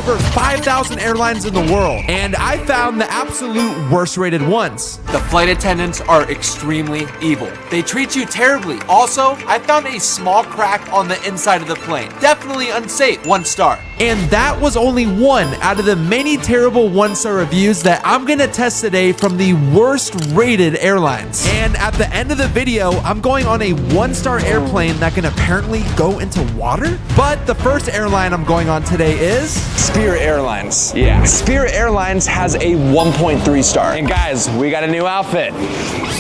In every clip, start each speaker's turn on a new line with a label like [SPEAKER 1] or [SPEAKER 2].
[SPEAKER 1] over 5,000 airlines in the world, and I found the absolute worst rated ones.
[SPEAKER 2] The flight attendants are extremely evil. They treat you terribly. Also, I found a small crack on the inside of the plane. Definitely unsafe. 1 star.
[SPEAKER 1] And that was only one out of the many terrible 1-star reviews that I'm gonna test today from the worst rated airlines. And at the end of the video, I'm going on a 1-star airplane that can apparently go into water. But the first airline I'm going on today is
[SPEAKER 3] Spirit Airlines. Yeah, Spirit Airlines has a 1.3 star. And guys, we got a new outfit,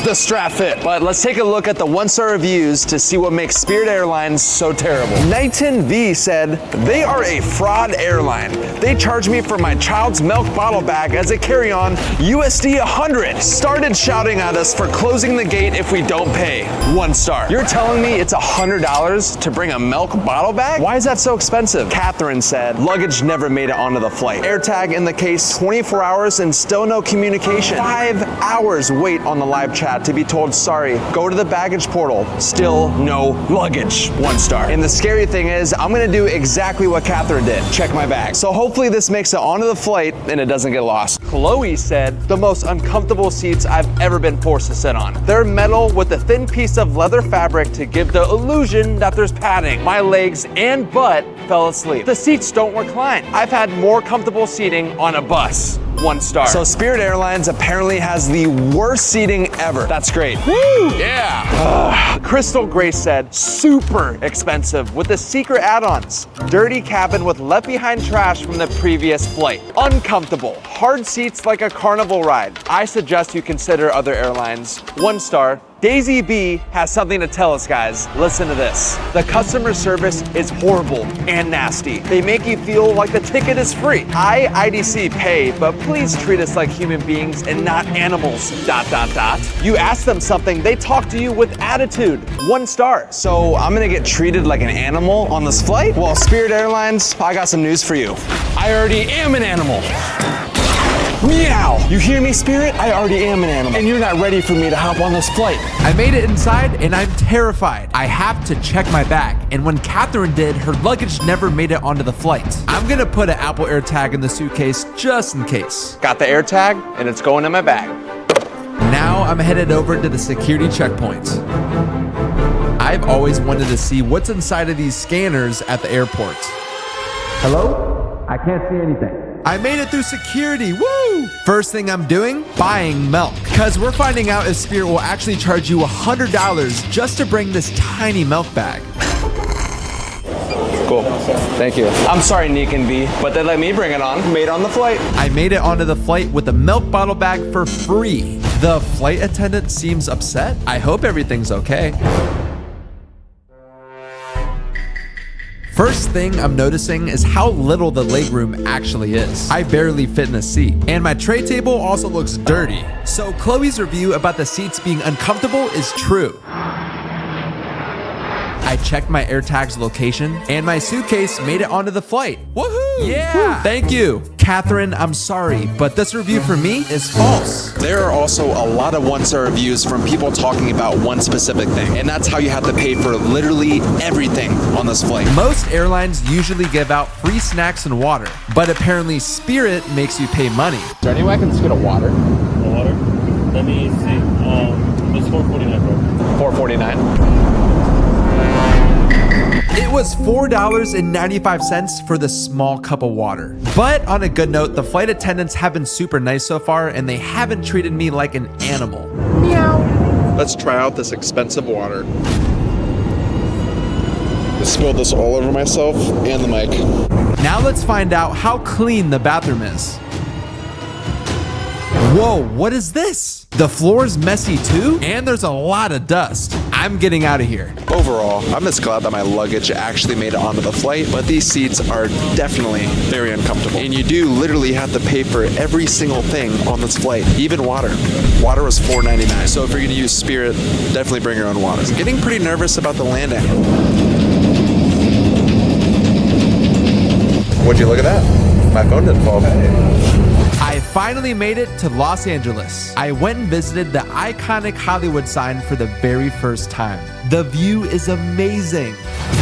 [SPEAKER 3] the strap fit. But let's take a look at the 1-star reviews to see what makes Spirit Airlines so terrible. Knighton V said, they are a fraud airline. They charged me for my child's milk bottle bag as a carry-on USD 100. Started shouting at us for closing the gate if we don't pay. 1 star. You're telling me it's $100 to bring a milk bottle bag? Why is that so expensive? Catherine said, luggage never made it onto the flight. AirTag in the case, 24 hours and still no communication. 5 hours wait on the live chat to be told, sorry, go to the baggage portal. Still no luggage. 1 star. And the scary thing is, I'm gonna do exactly what Catherine did. Check my bag. So hopefully this makes it onto the flight and it doesn't get lost. Chloe said, the most uncomfortable seats I've ever been forced to sit on. They're metal with a thin piece of leather fabric to give the illusion that there's padding. My legs and butt fell asleep. The seats don't recline. I've had more comfortable seating on a bus. 1 star. So Spirit Airlines apparently has the worst seating ever. That's great. Woo! Yeah. Crystal Grace said, super expensive with the secret add-ons. Dirty cabin with left behind trash from the previous flight. Uncomfortable. Hard seats like a carnival ride. I suggest you consider other airlines. 1 star. Daisy B has something to tell us, guys. Listen to this. The customer service is horrible and nasty. They make you feel like the ticket is free. I, IDC, pay, but please treat us like human beings and not animals, ... You ask them something, they talk to you with attitude. 1 star. So I'm gonna get treated like an animal on this flight? Well, Spirit Airlines, I got some news for you. I already am an animal. Meow! You hear me, Spirit? I already am an animal, and you're not ready for me to hop on this flight.
[SPEAKER 1] I made it inside and I'm terrified. I have to check my bag, and when Catherine did, her luggage never made it onto the flight. I'm gonna put an Apple AirTag in the suitcase just in case.
[SPEAKER 3] Got the AirTag, and it's going in my bag.
[SPEAKER 1] Now I'm headed over to the security checkpoint. I've always wanted to see what's inside of these scanners at the airport. Hello? I can't see anything. I made it through security, woo! First thing I'm doing, buying milk. Cause we're finding out if Spirit will actually charge you $100 just to bring this tiny milk bag.
[SPEAKER 3] Cool, thank you. I'm sorry, Nick and V, but they let me bring it on. Made on the flight.
[SPEAKER 1] I made it onto the flight with a milk bottle bag for free. The flight attendant seems upset. I hope everything's okay. First thing I'm noticing is how little the legroom actually is. I barely fit in a seat. And my tray table also looks dirty. So Chloe's review about the seats being uncomfortable is true. I checked my AirTag's location and my suitcase made it onto the flight. Woohoo! Yeah! Thank you. Catherine, I'm sorry, but this review for me is false.
[SPEAKER 3] There are also a lot of 1-star reviews from people talking about one specific thing, and that's how you have to pay for literally everything on this flight.
[SPEAKER 1] Most airlines usually give out free snacks and water, but apparently Spirit makes you pay money.
[SPEAKER 3] Is there any way I can just get a water?
[SPEAKER 4] A water? Let me see. It's $4.49, bro.
[SPEAKER 3] $4.49.
[SPEAKER 1] It was $4.95 for the small cup of water. But on a good note, the flight attendants have been super nice so far, and they haven't treated me like an animal. Meow.
[SPEAKER 5] Let's try out this expensive water. I spilled this all over myself and the mic.
[SPEAKER 1] Now let's find out how clean the bathroom is. Whoa, what is this? The floor's messy too, and there's a lot of dust. I'm getting out of here.
[SPEAKER 5] Overall, I'm just glad that my luggage actually made it onto the flight, but these seats are definitely very uncomfortable. And you do literally have to pay for every single thing on this flight, even water. Water was $4.99, so if you're gonna use Spirit, definitely bring your own water. I'm getting pretty nervous about the landing. Would you look at that? My phone didn't fall.
[SPEAKER 1] I finally made it to Los Angeles. I went and visited the iconic Hollywood sign for the very first time. The view is amazing.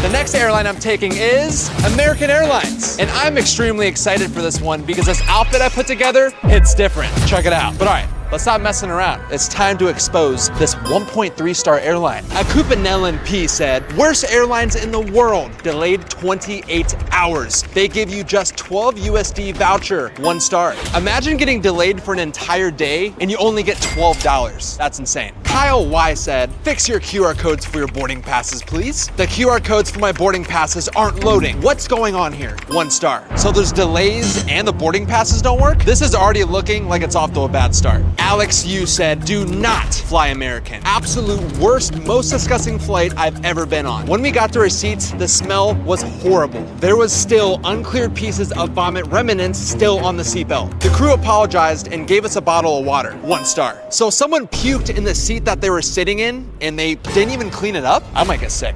[SPEAKER 3] The next airline I'm taking is American Airlines. And I'm extremely excited for this one because this outfit I put together, it's different. Check it out. But all right, let's stop messing around. It's time to expose this 1.3-star airline. A Cupanellan P said, worst airlines in the world, delayed 28 hours. They give you just 12 USD voucher, 1 star. Imagine getting delayed for an entire day and you only get $12. That's insane. Kyle Y said, fix your QR codes for your boarding passes, please. The QR codes for my boarding passes aren't loading. What's going on here? 1 star. So there's delays and the boarding passes don't work? This is already looking like it's off to a bad start. Alex Yu said, do not fly American. Absolute worst, most disgusting flight I've ever been on. When we got to our seats, the smell was horrible. There was still uncleared pieces of vomit remnants still on the seatbelt. The crew apologized and gave us a bottle of water, 1 star. So someone puked in the seat that they were sitting in and they didn't even clean it up? I might get sick.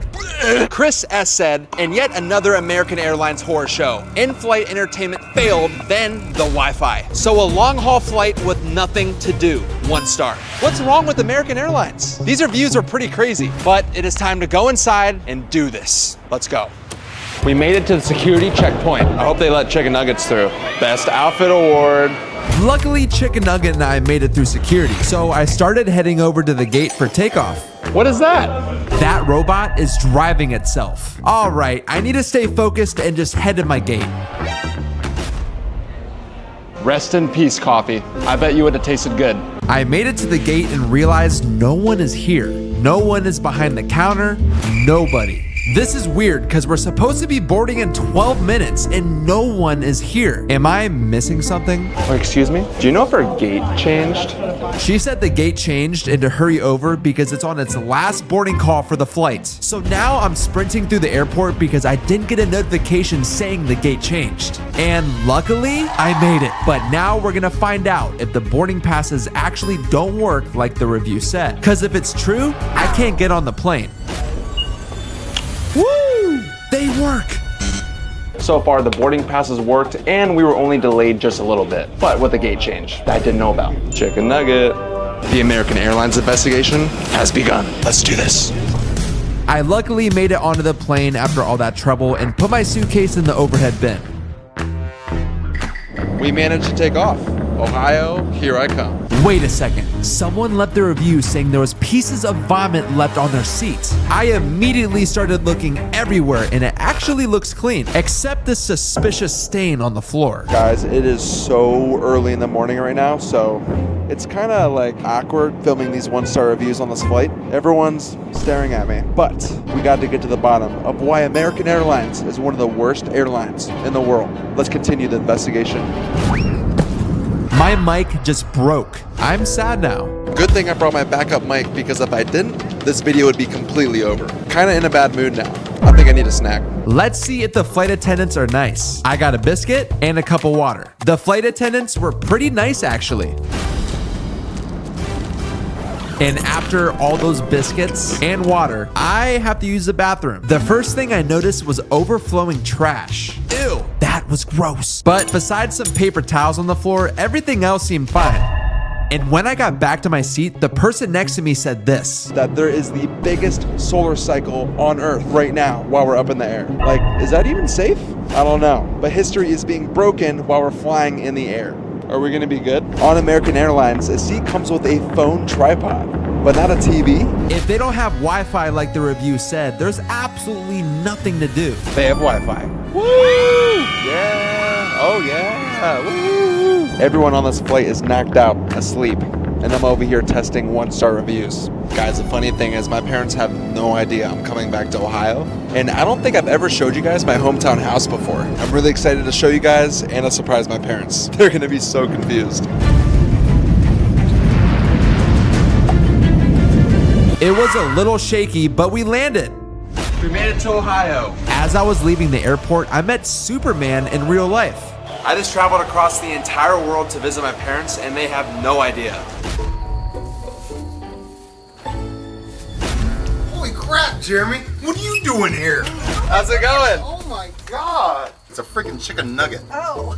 [SPEAKER 3] Chris S said, and yet another American Airlines horror show. In-flight entertainment failed, then the Wi-Fi. So a long-haul flight with nothing to do, 1 star. What's wrong with American Airlines? These reviews are pretty crazy, but it is time to go inside and do this. Let's go. We made it to the security checkpoint. I hope they let chicken nuggets through. Best outfit award.
[SPEAKER 1] Luckily, Chicken Nugget and I made it through security, so I started heading over to the gate for takeoff.
[SPEAKER 3] What is that?
[SPEAKER 1] That robot is driving itself. All right, I need to stay focused and just head to my gate.
[SPEAKER 3] Rest in peace, coffee. I bet you would have tasted good.
[SPEAKER 1] I made it to the gate and realized no one is here. No one is behind the counter. Nobody. This is weird because we're supposed to be boarding in 12 minutes and no one is here. Am I missing something?
[SPEAKER 3] Oh, excuse me? Do you know if our gate changed?
[SPEAKER 1] She said the gate changed and to hurry over because it's on its last boarding call for the flight. So now I'm sprinting through the airport because I didn't get a notification saying the gate changed. And luckily, I made it. But now we're gonna find out if the boarding passes actually don't work like the review said. Because if it's true, I can't get on the plane. Woo! They work!
[SPEAKER 3] So far, the boarding passes worked and we were only delayed just a little bit. But with the gate change, that I didn't know about. Chicken nugget.
[SPEAKER 5] The American Airlines investigation has begun. Let's do this.
[SPEAKER 1] I luckily made it onto the plane after all that trouble and put my suitcase in the overhead bin.
[SPEAKER 5] We managed to take off. Ohio, here I come.
[SPEAKER 1] Wait a second. Someone left a review saying there was pieces of vomit left on their seats. I immediately started looking everywhere and it actually looks clean, except this suspicious stain on the floor.
[SPEAKER 5] Guys, it is so early in the morning right now, so it's kind of like awkward filming these 1-star reviews on this flight. Everyone's staring at me, but we got to get to the bottom of why American Airlines is one of the worst airlines in the world. Let's continue the investigation.
[SPEAKER 1] My mic just broke. I'm sad now.
[SPEAKER 5] Good thing I brought my backup mic because if I didn't, this video would be completely over. Kinda in a bad mood now. I think I need a snack.
[SPEAKER 1] Let's see if the flight attendants are nice. I got a biscuit and a cup of water. The flight attendants were pretty nice actually. And after all those biscuits and water, I have to use the bathroom. The first thing I noticed was overflowing trash. Ew, that was gross. But besides some paper towels on the floor, everything else seemed fine. And when I got back to my seat, the person next to me said this.
[SPEAKER 5] That there is the biggest solar cycle on Earth right now while we're up in the air. Like, is that even safe? I don't know. But history is being broken while we're flying in the air. Are we gonna be good? On American Airlines, a seat comes with a phone tripod, but not a TV.
[SPEAKER 1] If they don't have Wi-Fi like the review said, there's absolutely nothing to do.
[SPEAKER 5] They have Wi-Fi. Woo! Yeah! Oh yeah! Woo! Everyone on this flight is knocked out, asleep, and I'm over here testing 1-star reviews. Guys, the funny thing is my parents have no idea I'm coming back to Ohio, and I don't think I've ever showed you guys my hometown house before. I'm really excited to show you guys and to surprise my parents. They're gonna be so confused.
[SPEAKER 1] It was a little shaky, but we landed.
[SPEAKER 2] We made it to Ohio.
[SPEAKER 1] As I was leaving the airport, I met Superman in real life.
[SPEAKER 2] I just traveled across the entire world to visit my parents, and they have no idea.
[SPEAKER 6] Holy crap, Jeremy! What are you doing here?
[SPEAKER 2] How's it going?
[SPEAKER 6] Oh my god! It's a freaking chicken nugget.
[SPEAKER 7] Oh.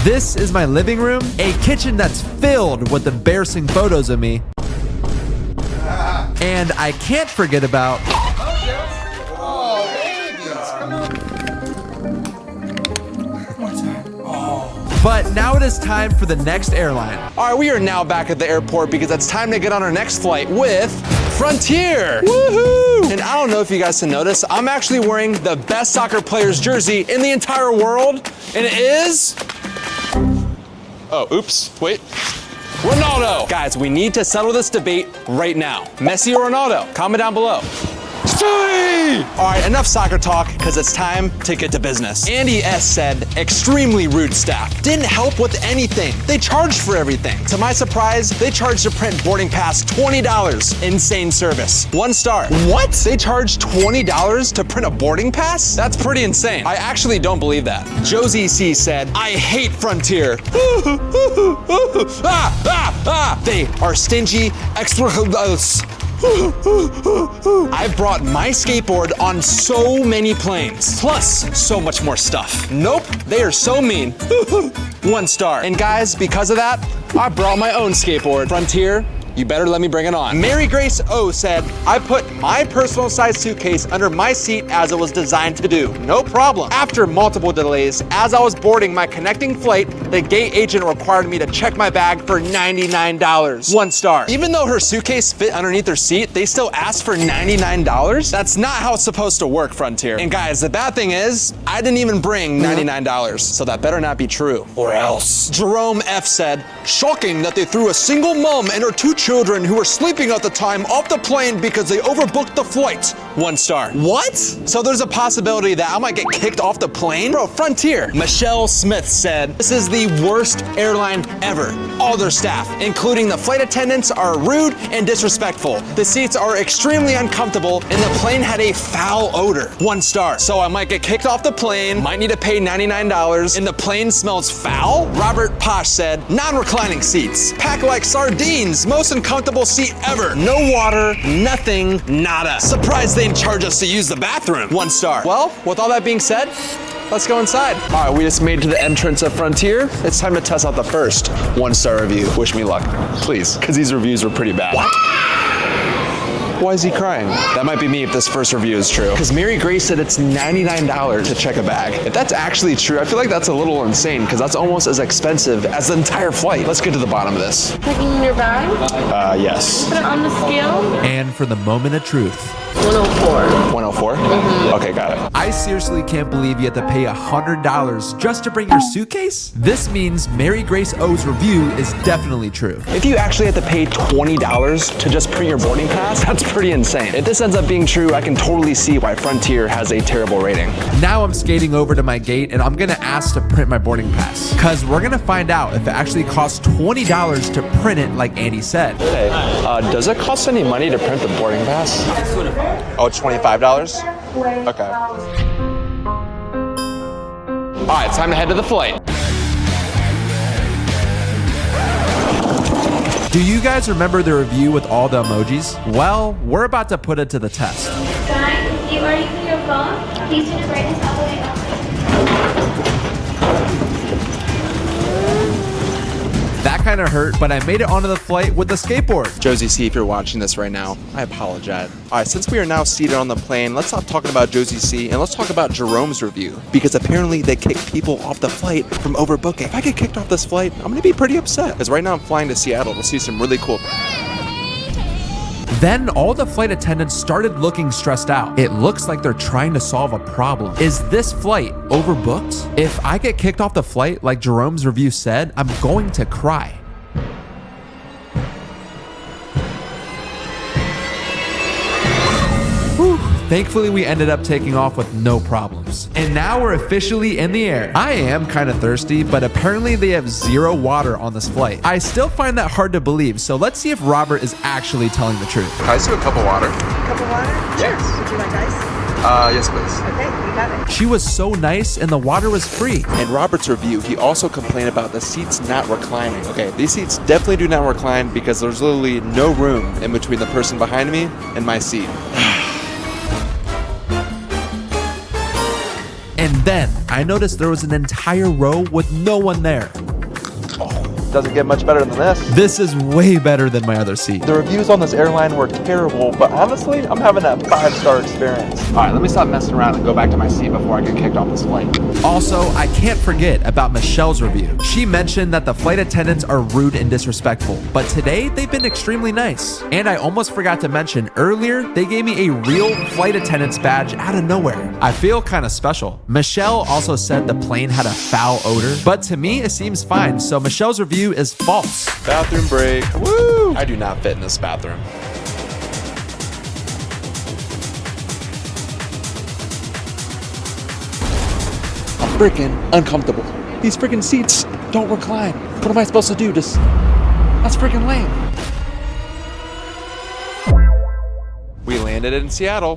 [SPEAKER 1] This is my living room, a kitchen that's filled with embarrassing photos of me. And I can't forget about But now it is time for the next airline.
[SPEAKER 3] All right, we are now back at the airport because it's time to get on our next flight with Frontier. Woohoo! And I don't know if you guys can notice, I'm actually wearing the best soccer player's jersey in the entire world, and it is... Oh, oops, wait. Ronaldo! Guys, we need to settle this debate right now. Messi or Ronaldo? Comment down below. All right, enough soccer talk, because it's time to get to business. Andy S. said, extremely rude staff. Didn't help with anything. They charged for everything. To my surprise, they charged to print boarding pass $20. Insane service. 1 star. What? They charged $20 to print a boarding pass? That's pretty insane. I actually don't believe that. Josie C. said, I hate Frontier. They are stingy, extra... I've brought my skateboard on so many planes, plus so much more stuff. Nope, they are so mean. 1 star. And guys, because of that, I brought my own skateboard. Frontier, you better let me bring it on. Mary Grace O said, I put my personal size suitcase under my seat as it was designed to do. No problem. After multiple delays, as I was boarding my connecting flight, the gate agent required me to check my bag for $99. 1 star. Even though her suitcase fit underneath her seat, they still asked for $99? That's not how it's supposed to work, Frontier. And guys, the bad thing is, I didn't even bring $99, so that better not be true, or else. Jerome F said, shocking that they threw a single mom and her 2 children who were sleeping at the time off the plane because they overbooked the flight. 1 star. What? So there's a possibility that I might get kicked off the plane? Bro, Frontier. Michelle Smith said, this is the worst airline ever. All their staff, including the flight attendants, are rude and disrespectful. The seats are extremely uncomfortable and the plane had a foul odor. 1 star. So I might get kicked off the plane, might need to pay $99, and the plane smells foul? Robert Posh said, non-reclining seats. Packed like sardines, most uncomfortable seat ever. No water, nothing, nada. Surprised they didn't charge us to use the bathroom. 1 star. Well, with all that being said, let's go inside. All right, we just made it to the entrance of Frontier. It's time to test out the first 1-star review. Wish me luck, please, because these reviews were pretty bad. What? Why is he crying? That might be me if this first review is true. Because Mary Grace said it's $99 to check a bag. If that's actually true, I feel like that's a little insane because that's almost as expensive as the entire flight. Let's get to the bottom of this.
[SPEAKER 7] Checking in your bag?
[SPEAKER 3] Yes.
[SPEAKER 7] Put it on the scale.
[SPEAKER 1] And for the moment of truth.
[SPEAKER 7] 104.
[SPEAKER 3] 104? Okay, got it.
[SPEAKER 1] I seriously can't believe you have to pay $100 just to bring your suitcase? This means Mary Grace O's review is definitely true.
[SPEAKER 3] If you actually have to pay $20 to just print your boarding pass, that's pretty insane. If this ends up being true, I can totally see why Frontier has a terrible rating.
[SPEAKER 1] Now I'm skating over to my gate and I'm gonna ask to print my boarding pass. Cause we're gonna find out if it actually costs $20 to print it like Andy said.
[SPEAKER 3] Hey, does it cost any money to print the boarding pass? Oh, it's $25? Okay. All right, time to head to the flight.
[SPEAKER 1] Do you guys remember the review with all the emojis? Well, we're about to put it to the test.
[SPEAKER 8] Guys, if you are using your phone, please turn the brightness all the way up.
[SPEAKER 1] That kind of hurt, but I made it onto the flight with the skateboard.
[SPEAKER 5] Josie C, if you're watching this right now, I apologize. All right, since we are now seated on the plane, let's stop talking about Josie C and let's talk about Jerome's review. Because apparently they kicked people off the flight from overbooking. If I get kicked off this flight, I'm gonna be pretty upset. Because right now I'm flying to Seattle to see some really cool...
[SPEAKER 1] Then all the flight attendants started looking stressed out. It looks like they're trying to solve a problem. Is this flight overbooked? If I get kicked off the flight like Jerome's review said, I'm going to cry. Whew. Thankfully, we ended up taking off with no problems. And now we're officially in the air. I am kind of thirsty, but apparently they have 0 water on this flight. I still find that hard to believe, so let's see if Robert is actually telling the truth.
[SPEAKER 5] Can I just do a cup of water?
[SPEAKER 9] Cup of water?
[SPEAKER 5] Yes.
[SPEAKER 9] Would you like ice?
[SPEAKER 5] Yes, please.
[SPEAKER 9] Okay, you got it.
[SPEAKER 1] She was so nice and the water was free.
[SPEAKER 5] In Robert's review, he also complained about the seats not reclining. Okay, these seats definitely do not recline because there's literally no room in between the person behind me and my seat.
[SPEAKER 1] And And then I noticed there was an entire row with no one there.
[SPEAKER 5] Doesn't get much better than this.
[SPEAKER 1] This is way better than my other seat.
[SPEAKER 5] The reviews on this airline were terrible, but honestly, I'm having a 5-star experience.
[SPEAKER 3] All right, let me stop messing around and go back to my seat before I get kicked off this flight.
[SPEAKER 1] Also, I can't forget about Michelle's review. She mentioned that the flight attendants are rude and disrespectful, but today they've been extremely nice. And I almost forgot to mention earlier, they gave me a real flight attendant's badge out of nowhere. I feel kind of special. Michelle also said the plane had a foul odor, but to me it seems fine, so Michelle's review is false.
[SPEAKER 5] Bathroom break. Woo! I do not fit in this bathroom. I'm freaking uncomfortable. These freaking seats don't recline. What am I supposed to do? That's freaking lame. We landed in Seattle.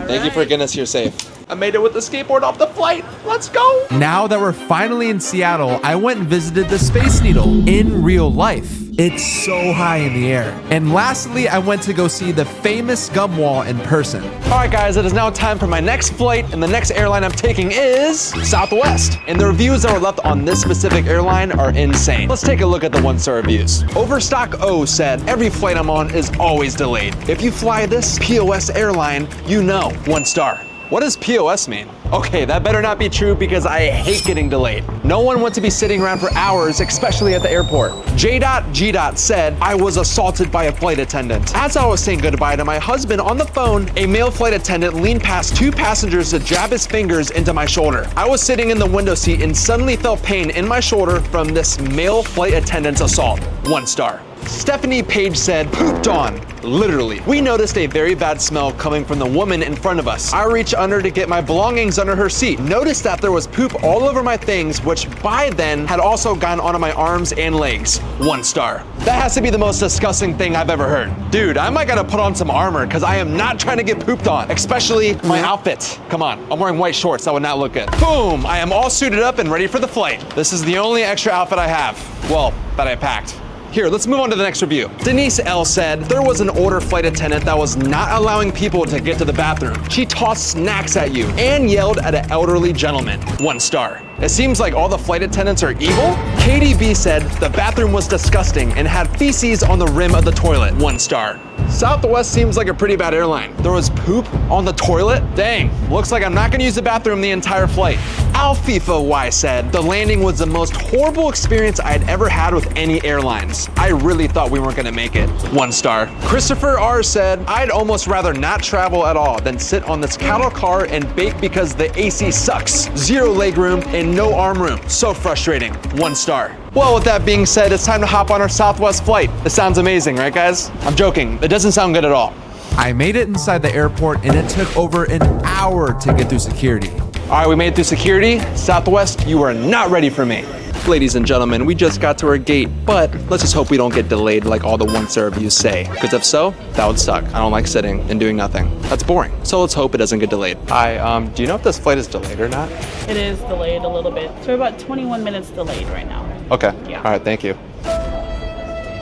[SPEAKER 5] Thank you for getting us here safe. I made it with the skateboard off the flight. Let's go.
[SPEAKER 1] Now that we're finally in Seattle, I went and visited the Space Needle in real life. It's so high in the air. And lastly, I went to go see the famous gum wall in person.
[SPEAKER 3] All right, guys, it is now time for my next flight, and the next airline I'm taking is Southwest. And the reviews that were left on this specific airline are insane. Let's take a look at the 1-star reviews. Overstock O said, every flight I'm on is always delayed. If you fly this POS airline, you know, 1 star. What does POS mean? Okay, that better not be true because I hate getting delayed. No one wants to be sitting around for hours, especially at the airport. J.G. said, I was assaulted by a flight attendant. As I was saying goodbye to my husband on the phone, a male flight attendant leaned past 2 passengers to jab his fingers into my shoulder. I was sitting in the window seat and suddenly felt pain in my shoulder from this male flight attendant's assault. 1 star. Stephanie Page said, pooped on. Literally. We noticed a very bad smell coming from the woman in front of us. I reached under to get my belongings under her seat. Noticed that there was poop all over my things, which by then had also gone onto my arms and legs. 1 star. That has to be the most disgusting thing I've ever heard. Dude, I might gotta put on some armor because I am not trying to get pooped on, especially my outfit. Come on, I'm wearing white shorts. That would not look good. Boom, I am all suited up and ready for the flight. This is the only extra outfit I have. Well, that I packed. Here, let's move on to the next review. Denise L said, there was an older flight attendant that was not allowing people to get to the bathroom. She tossed snacks at you and yelled at an elderly gentleman. 1 star. It seems like all the flight attendants are evil. Katie B said, the bathroom was disgusting and had feces on the rim of the toilet. 1 star. Southwest seems like a pretty bad airline. There was poop on the toilet? Dang, looks like I'm not gonna use the bathroom the entire flight. Alfifa Y said, the landing was the most horrible experience I had ever had with any airlines. I really thought we weren't gonna make it. 1 star. Christopher R said, I'd almost rather not travel at all than sit on this cattle car and bake because the AC sucks. 0 legroom and no arm room. So frustrating. 1 star. Well, with that being said, it's time to hop on our Southwest flight. This sounds amazing, right guys? I'm joking, it doesn't sound good at all.
[SPEAKER 1] I made it inside the airport and it took over an hour to get through security.
[SPEAKER 3] All right, we made it through security. Southwest, you are not ready for me.
[SPEAKER 5] Ladies and gentlemen, we just got to our gate, but let's just hope we don't get delayed like all the 1-star reviews say. Because if so, that would suck. I don't like sitting and doing nothing. That's boring. So let's hope it doesn't get delayed. Hi, do you know if this flight is delayed or not?
[SPEAKER 10] It is delayed a little bit. So we're about 21 minutes delayed right now.
[SPEAKER 5] Okay.
[SPEAKER 10] Yeah.
[SPEAKER 5] All right, thank you.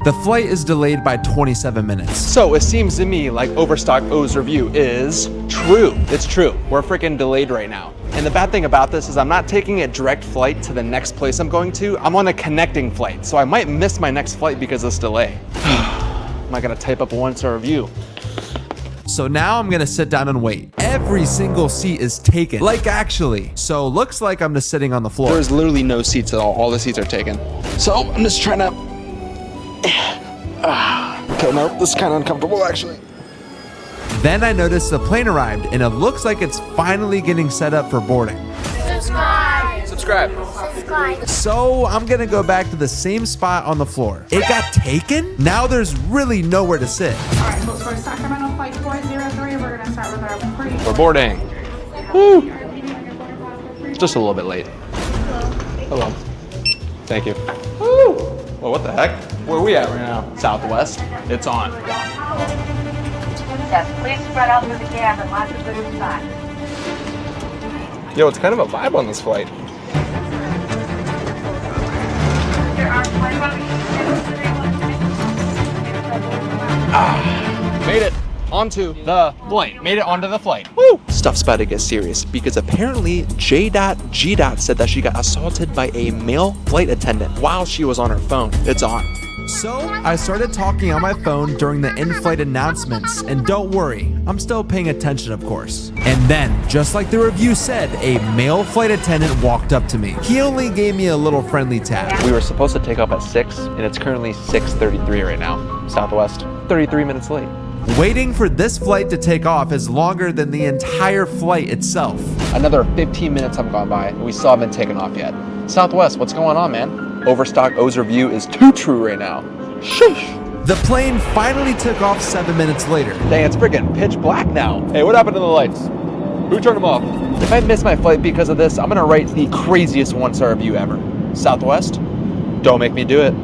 [SPEAKER 1] The flight is delayed by 27 minutes.
[SPEAKER 3] So it seems to me like Overstock O's review is true. It's true. We're freaking delayed right now. And the bad thing about this is I'm not taking a direct flight to the next place I'm going to. I'm on a connecting flight. So I might miss my next flight because of this delay. Am I gonna type up a 1-star review?
[SPEAKER 1] So now I'm gonna sit down and wait. Every single seat is taken, like actually. So looks like I'm just sitting on the floor.
[SPEAKER 5] There's literally no seats at all. All the seats are taken. So I'm just trying to... Okay, no, this is kind of uncomfortable actually.
[SPEAKER 1] Then I noticed the plane arrived and it looks like it's finally getting set up for boarding.
[SPEAKER 5] Subscribe.
[SPEAKER 1] So I'm gonna go back to the same spot on the floor. It got taken? Now there's really nowhere to sit.
[SPEAKER 11] Alright, so for Sacramento Flight 403, we're gonna start with our pre-
[SPEAKER 3] We're boarding. Woo! Just a little bit late. Hello. Thank you. Woo! Well, what the heck? Where are we at right now? Southwest. It's on.
[SPEAKER 9] Yes, please spread out through the cab and lots of good spots.
[SPEAKER 5] Yo, it's kind of a vibe on this flight.
[SPEAKER 3] Made it onto the flight. Made it onto the flight. Woo!
[SPEAKER 5] stuff's about to get serious because apparently J.G. said that she got assaulted by a male flight attendant while she was on her phone. It's on.
[SPEAKER 1] So I started talking on my phone during the in-flight announcements, and don't worry, I'm still paying attention, of course. And then, just like the review said, a male flight attendant walked up to me. He only gave me a little friendly tap.
[SPEAKER 3] We were supposed to take off at 6, and it's currently 6:33 right now. Southwest, 33 minutes late.
[SPEAKER 1] Waiting for this flight to take off is longer than the entire flight itself.
[SPEAKER 3] Another 15 minutes have gone by, and we still haven't taken off yet. Southwest, what's going on, man? Overstock O's review is too true right now. Sheesh.
[SPEAKER 1] The plane finally took off 7 minutes later.
[SPEAKER 3] Dang, it's freaking pitch black now. Hey, what happened to the lights? Who turned them off? If I miss my flight because of this, I'm gonna write the craziest 1-star review ever. Southwest, don't make me do it.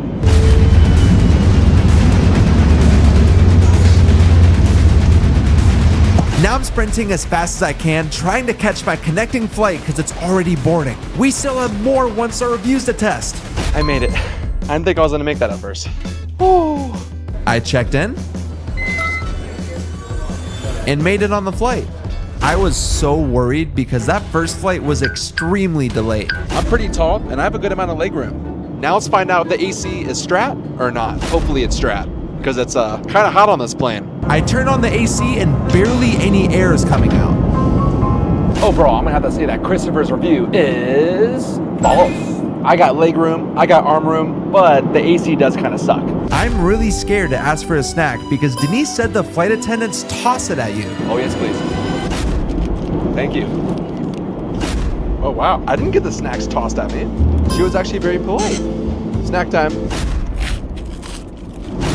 [SPEAKER 1] Now I'm sprinting as fast as I can, trying to catch my connecting flight because it's already boarding. We still have more 1-star reviews to test.
[SPEAKER 3] I made it. I didn't think I was gonna make that at first. Woo.
[SPEAKER 1] I checked in and made it on the flight. I was so worried because that first flight was extremely delayed.
[SPEAKER 5] I'm pretty tall and I have a good amount of leg room. Now let's find out if the AC is strat or not. Hopefully it's strat because it's kind of hot on this plane.
[SPEAKER 1] I turned on the AC and barely any air is coming out.
[SPEAKER 3] Overall, I'm gonna have to say that Christopher's review is false. I got leg room, I got arm room, but the AC does kind of suck.
[SPEAKER 1] I'm really scared to ask for a snack because Denise said the flight attendants toss it at you.
[SPEAKER 3] Oh yes, please. Thank you.
[SPEAKER 5] Oh wow, I didn't get the snacks tossed at me. She was actually very polite. Snack time.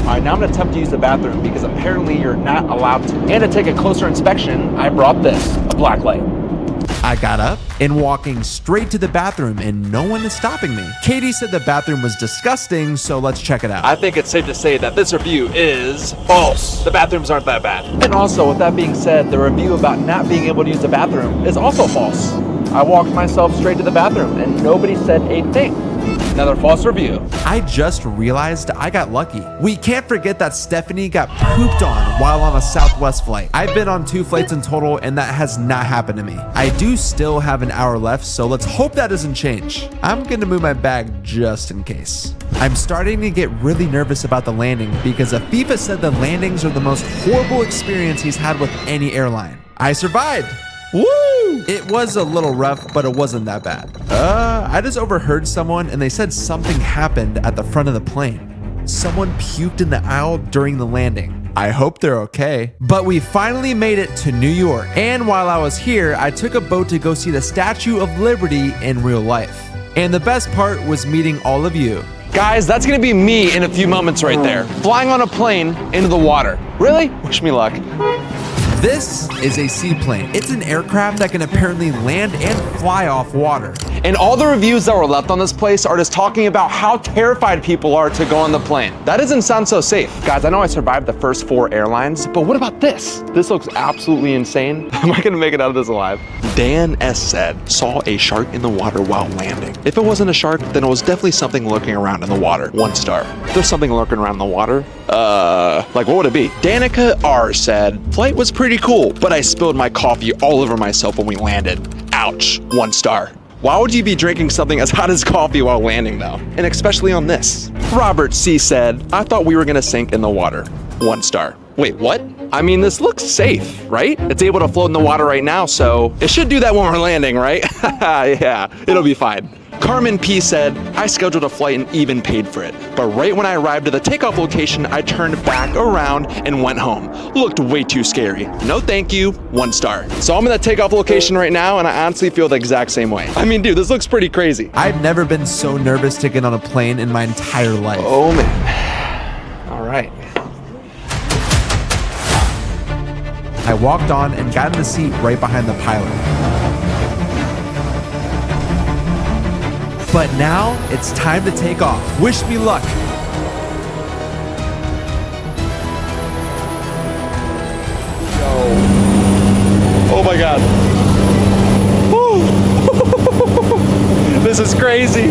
[SPEAKER 3] All right, now I'm gonna attempt to use the bathroom because apparently you're not allowed to. And to take a closer inspection, I brought this, a black light.
[SPEAKER 1] I got up and walking straight to the bathroom and no one is stopping me. Katie said the bathroom was disgusting, so let's check it out.
[SPEAKER 3] I think it's safe to say that this review is false. The bathrooms aren't that bad. And also, with that being said, the review about not being able to use the bathroom is also false. I walked myself straight to the bathroom and nobody said a thing. Another false review.
[SPEAKER 1] I just realized I got lucky. We can't forget that Stephanie got pooped on while on a Southwest flight. I've been on 2 flights in total and that has not happened to me. I do still have an hour left, so let's hope that doesn't change. I'm gonna move my bag just in case. I'm starting to get really nervous about the landing because Afifa said the landings are the most horrible experience he's had with any airline. I survived. Woo! It was a little rough, but it wasn't that bad. I just overheard someone and they said something happened at the front of the plane. Someone puked in the aisle during the landing. I hope they're okay. But we finally made it to New York. And while I was here, I took a boat to go see the Statue of Liberty in real life. And the best part was meeting all of you.
[SPEAKER 3] Guys, that's gonna be me in a few moments right there. Flying on a plane into the water. Really? Wish me luck.
[SPEAKER 1] This is a seaplane. It's an aircraft that can apparently land and fly off water.
[SPEAKER 3] And all the reviews that were left on this place are just talking about how terrified people are to go on the plane. That doesn't sound so safe. Guys, I know I survived the first 4 airlines, but what about this? This looks absolutely insane. Am I gonna make it out of this alive?
[SPEAKER 5] Dan S. said, saw a shark in the water while landing. If it wasn't a shark, then it was definitely something lurking around in the water. 1 star. If there's something lurking around in the water, like what would it be? Danica R. said, flight was pretty cool, but I spilled my coffee all over myself when we landed. Ouch. 1 star. Why would you be drinking something as hot as coffee while landing though? And especially on this. Robert C. said, I thought we were gonna sink in the water. 1 star. Wait, what? I mean, this looks safe, right? It's able to float in the water right now, so it should do that when we're landing, right? Yeah, it'll be fine. Carmen P. said, I scheduled a flight and even paid for it. But right when I arrived at the takeoff location, I turned back around and went home. Looked way too scary. No thank you, 1 star. So I'm in the takeoff location right now and I honestly feel the exact same way. I mean, dude, this looks pretty crazy.
[SPEAKER 1] I've never been so nervous to get on a plane in my entire life.
[SPEAKER 3] Oh man. All right.
[SPEAKER 1] I walked on and got in the seat right behind the pilot. But now it's time to take off. Wish me luck.
[SPEAKER 3] Oh my God. This is crazy.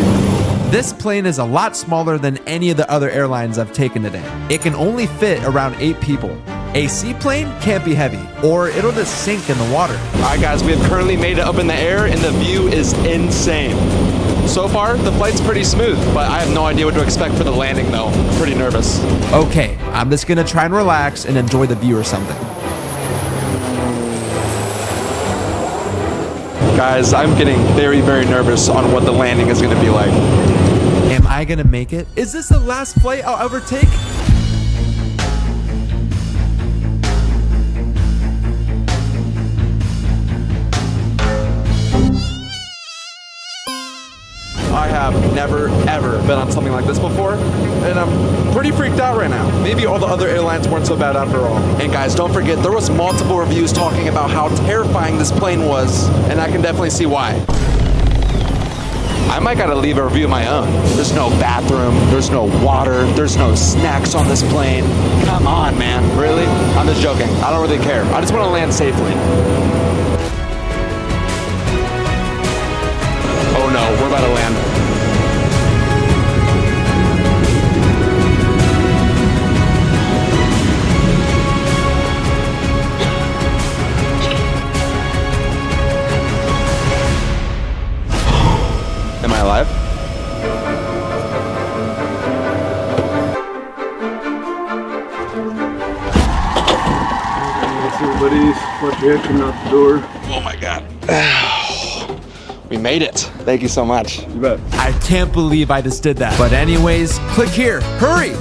[SPEAKER 1] This plane is a lot smaller than any of the other airlines I've taken today. It can only fit around 8 people. A seaplane can't be heavy, or it'll just sink in the water.
[SPEAKER 5] All right, guys, we have currently made it up in the air, and the view is insane. So far, the flight's pretty smooth, but I have no idea what to expect for the landing, though. I'm pretty nervous.
[SPEAKER 1] Okay, I'm just gonna try and relax and enjoy the view or something.
[SPEAKER 5] Guys, I'm getting very, very nervous on what the landing is gonna be like.
[SPEAKER 1] Am I gonna make it? Is this the last flight I'll ever take?
[SPEAKER 5] I have never, ever been on something like this before, and I'm pretty freaked out right now. Maybe all the other airlines weren't so bad after all. And guys, don't forget, there was multiple reviews talking about how terrifying this plane was, and I can definitely see why. I might gotta leave a review of my own. There's no bathroom, there's no water, there's no snacks on this plane. Come on, man, really? I'm just joking, I don't really care. I just wanna land safely. Oh no, we're about to land. Am I alive?
[SPEAKER 12] Everybody's projecting out the door.
[SPEAKER 5] Oh my God. We made it. Thank you so much.
[SPEAKER 12] You bet.
[SPEAKER 1] I can't believe I just did that. But anyways, click here. Hurry!